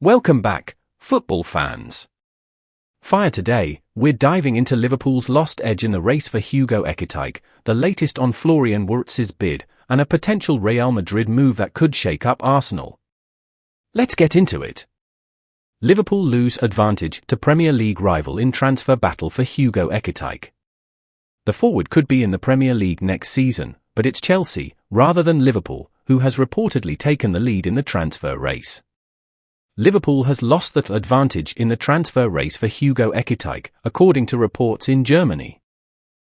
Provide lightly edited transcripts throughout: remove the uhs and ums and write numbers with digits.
Welcome back, football fans. Fire today, we're diving into Liverpool's lost edge in the race for Hugo Ekitike, the latest on Florian Wirtz's bid, and a potential Real Madrid move that could shake up Arsenal. Let's get into it. Liverpool lose advantage to Premier League rival in transfer battle for Hugo Ekitike. The forward could be in the Premier League next season, but it's Chelsea, rather than Liverpool, who has reportedly taken the lead in the transfer race. Liverpool has lost that advantage in the transfer race for Hugo Ekitike, according to reports in Germany.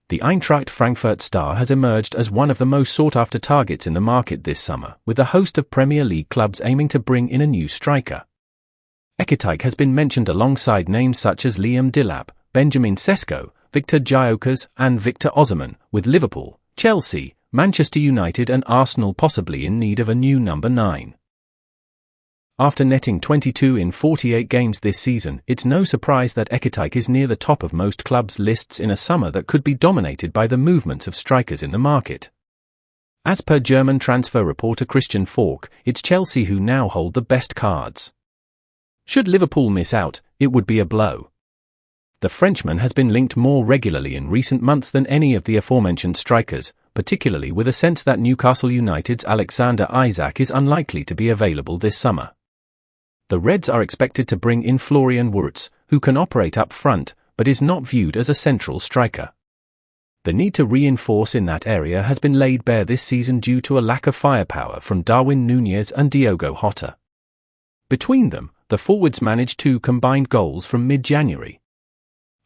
The Eintracht Frankfurt star has emerged as one of the most sought-after targets in the market this summer, with a host of Premier League clubs aiming to bring in a new striker. Ekitike has been mentioned alongside names such as Liam Delap, Benjamin Sesko, Victor Gyökeres and Victor Osimhen, with Liverpool, Chelsea, Manchester United and Arsenal possibly in need of a new number 9. After netting 22 in 48 games this season, it's no surprise that Ekitike is near the top of most clubs' lists in a summer that could be dominated by the movements of strikers in the market. As per German transfer reporter Christian Falk, it's Chelsea who now hold the best cards. Should Liverpool miss out, it would be a blow. The Frenchman has been linked more regularly in recent months than any of the aforementioned strikers, particularly with a sense that Newcastle United's Alexander Isak is unlikely to be available this summer. The Reds are expected to bring in Florian Wirtz, who can operate up front, but is not viewed as a central striker. The need to reinforce in that area has been laid bare this season due to a lack of firepower from Darwin Núñez and Diogo Jota. Between them, the forwards managed 2 combined goals from mid-January.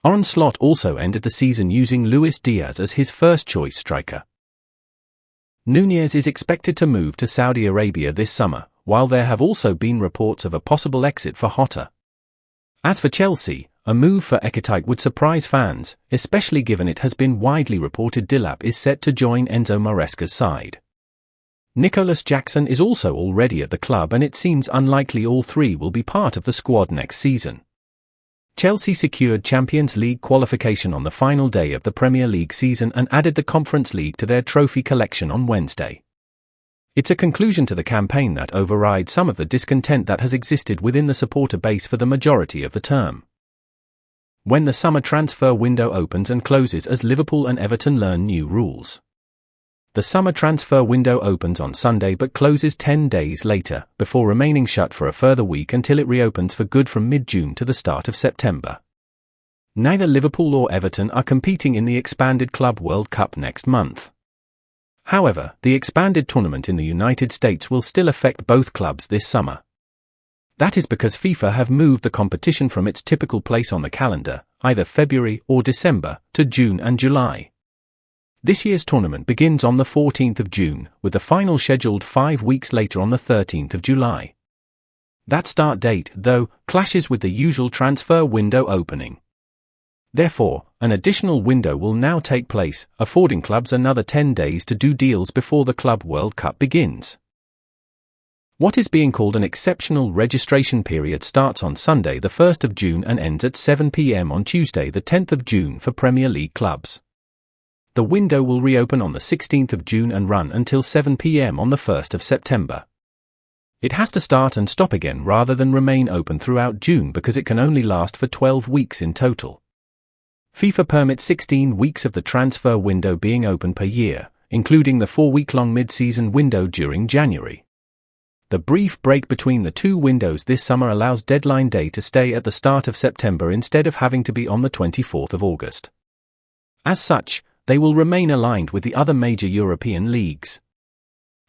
Arne Slot also ended the season using Luis Diaz as his first-choice striker. Núñez is expected to move to Saudi Arabia this summer, while there have also been reports of a possible exit for Jota. As for Chelsea, a move for Ekitike would surprise fans, especially given it has been widely reported Delap is set to join Enzo Maresca's side. Nicholas Jackson is also already at the club and it seems unlikely all three will be part of the squad next season. Chelsea secured Champions League qualification on the final day of the Premier League season and added the Conference League to their trophy collection on Wednesday. It's a conclusion to the campaign that overrides some of the discontent that has existed within the supporter base for the majority of the term. When the summer transfer window opens and closes as Liverpool and Everton learn new rules. The summer transfer window opens on Sunday but closes 10 days later, before remaining shut for a further week until it reopens for good from mid-June to the start of September. Neither Liverpool or Everton are competing in the expanded Club World Cup next month. However, the expanded tournament in the United States will still affect both clubs this summer. That is because FIFA have moved the competition from its typical place on the calendar, either February or December, to June and July. This year's tournament begins on the 14th of June, with the final scheduled 5 weeks later on the 13th of July. That start date, though, clashes with the usual transfer window opening. Therefore, an additional window will now take place, affording clubs another 10 days to do deals before the Club World Cup begins. What is being called an exceptional registration period starts on Sunday the 1st of June and ends at 7 p.m. on Tuesday the 10th of June for Premier League clubs. The window will reopen on the 16th of June and run until 7 p.m. on the 1st of September. It has to start and stop again rather than remain open throughout June because it can only last for 12 weeks in total. FIFA permits 16 weeks of the transfer window being open per year, including the 4-week-long mid-season window during January. The brief break between the two windows this summer allows deadline day to stay at the start of September instead of having to be on the 24th of August. As such, they will remain aligned with the other major European leagues.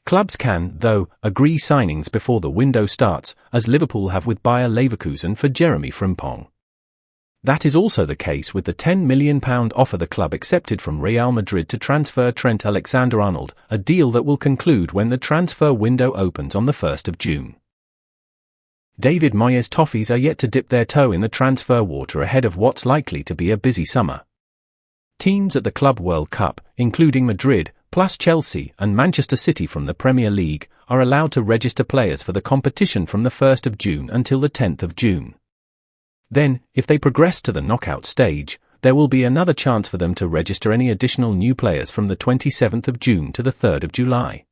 Clubs can, though, agree signings before the window starts, as Liverpool have with Bayer Leverkusen for Jeremy Frimpong. That is also the case with the £10 million offer the club accepted from Real Madrid to transfer Trent Alexander-Arnold, a deal that will conclude when the transfer window opens on the 1st of June. David Moyes' Toffees are yet to dip their toe in the transfer water ahead of what's likely to be a busy summer. Teams at the Club World Cup, including Madrid, plus Chelsea and Manchester City from the Premier League, are allowed to register players for the competition from the 1st of June until the 10th of June. Then, if they progress to the knockout stage, there will be another chance for them to register any additional new players from the 27th of June to the 3rd of July.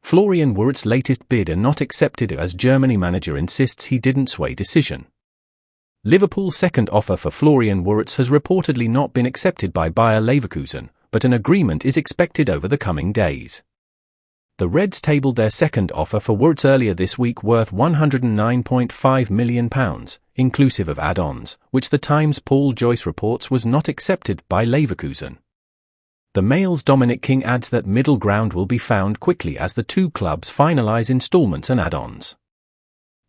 Florian Wirtz's latest bid are not accepted as Germany manager insists he didn't sway decision. Liverpool's second offer for Florian Wirtz has reportedly not been accepted by Bayer Leverkusen, but an agreement is expected over the coming days. The Reds tabled their second offer for Wirtz earlier this week worth £109.5 million, inclusive of add-ons, which the Times' Paul Joyce reports was not accepted by Leverkusen. The Mail's Dominic King adds that middle ground will be found quickly as the two clubs finalise instalments and add-ons.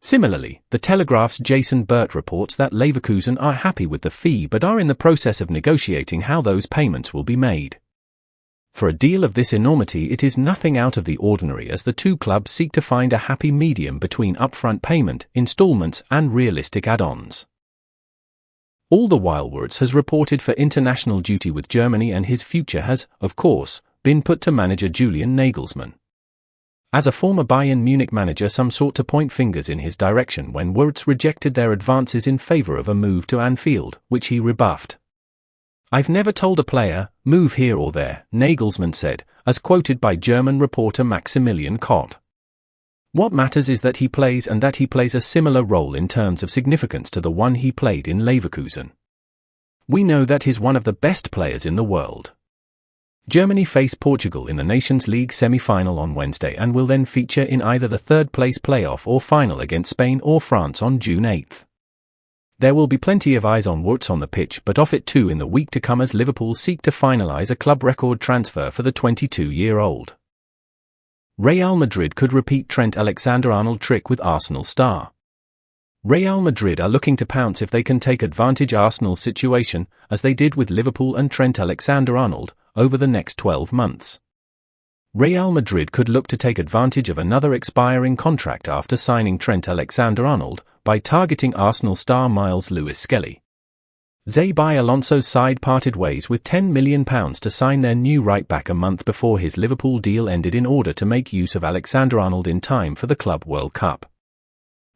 Similarly, The Telegraph's Jason Burt reports that Leverkusen are happy with the fee but are in the process of negotiating how those payments will be made. For a deal of this enormity, it is nothing out of the ordinary as the two clubs seek to find a happy medium between upfront payment, instalments, and realistic add-ons. All the while, Wirtz has reported for international duty with Germany, and his future has, of course, been put to manager Julian Nagelsmann. As a former Bayern Munich manager, some sought to point fingers in his direction when Wirtz rejected their advances in favour of a move to Anfield, which he rebuffed. "I've never told a player, move here or there," Nagelsmann said, as quoted by German reporter Maximilian Kott. "What matters is that he plays, and that he plays a similar role in terms of significance to the one he played in Leverkusen. We know that he's one of the best players in the world." Germany face Portugal in the Nations League semi-final on Wednesday and will then feature in either the third-place playoff or final against Spain or France on June 8. There will be plenty of eyes on Wirtz on the pitch, but off it too in the week to come as Liverpool seek to finalise a club record transfer for the 22-year-old. Real Madrid could repeat Trent Alexander-Arnold trick with Arsenal star. Real Madrid are looking to pounce if they can take advantage Arsenal's situation, as they did with Liverpool and Trent Alexander-Arnold, over the next 12 months. Real Madrid could look to take advantage of another expiring contract after signing Trent Alexander-Arnold, by targeting Arsenal star Miles Lewis-Skelly. Xabi Alonso's side parted ways with £10 million to sign their new right-back a month before his Liverpool deal ended in order to make use of Alexander-Arnold in time for the Club World Cup.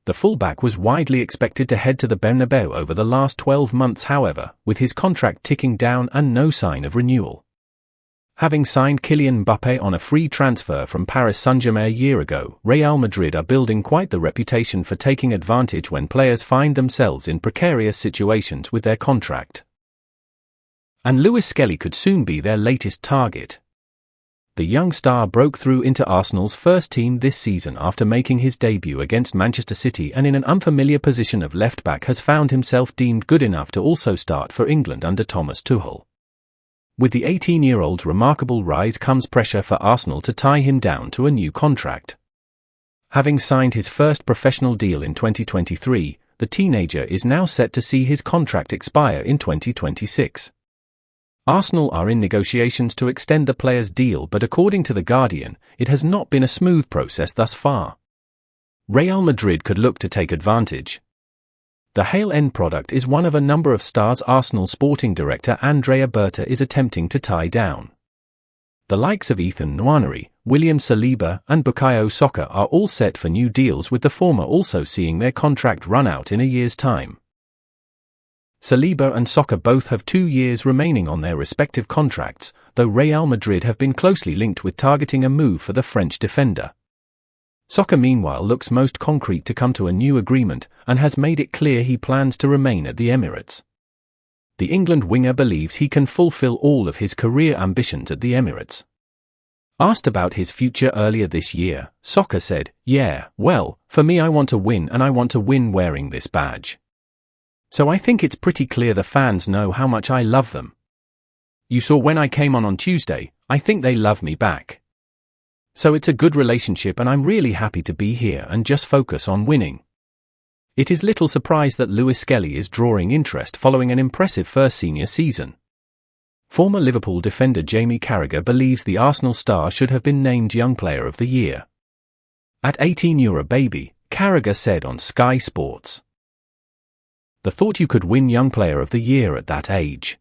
The fullback was widely expected to head to the Bernabeu over the last 12 months, however, with his contract ticking down and no sign of renewal. Having signed Kylian Mbappé on a free transfer from Paris Saint-Germain a year ago, Real Madrid are building quite the reputation for taking advantage when players find themselves in precarious situations with their contract. And Lewis-Skelly could soon be their latest target. The young star broke through into Arsenal's first team this season after making his debut against Manchester City, and in an unfamiliar position of left-back has found himself deemed good enough to also start for England under Thomas Tuchel. With the 18-year-old's remarkable rise comes pressure for Arsenal to tie him down to a new contract. Having signed his first professional deal in 2023, the teenager is now set to see his contract expire in 2026. Arsenal are in negotiations to extend the player's deal, but according to The Guardian, it has not been a smooth process thus far. Real Madrid could look to take advantage. The Hale-end product is one of a number of stars Arsenal sporting director Andrea Berta is attempting to tie down. The likes of Ethan Nwaneri, William Saliba, and Bukayo Saka are all set for new deals, with the former also seeing their contract run out in a year's time. Saliba and Saka both have 2 years remaining on their respective contracts, though Real Madrid have been closely linked with targeting a move for the French defender. Saka meanwhile looks most concrete to come to a new agreement, and has made it clear he plans to remain at the Emirates. The England winger believes he can fulfill all of his career ambitions at the Emirates. Asked about his future earlier this year, Saka said, "Yeah, well, for me I want to win, and I want to win wearing this badge. So I think it's pretty clear the fans know how much I love them. You saw when I came on Tuesday, I think they love me back. So it's a good relationship, and I'm really happy to be here and just focus on winning." It is little surprise that Lewis-Skelly is drawing interest following an impressive first senior season. Former Liverpool defender Jamie Carragher believes the Arsenal star should have been named Young Player of the Year. At 18, you're a baby, Carragher said on Sky Sports. The thought you could win Young Player of the Year at that age.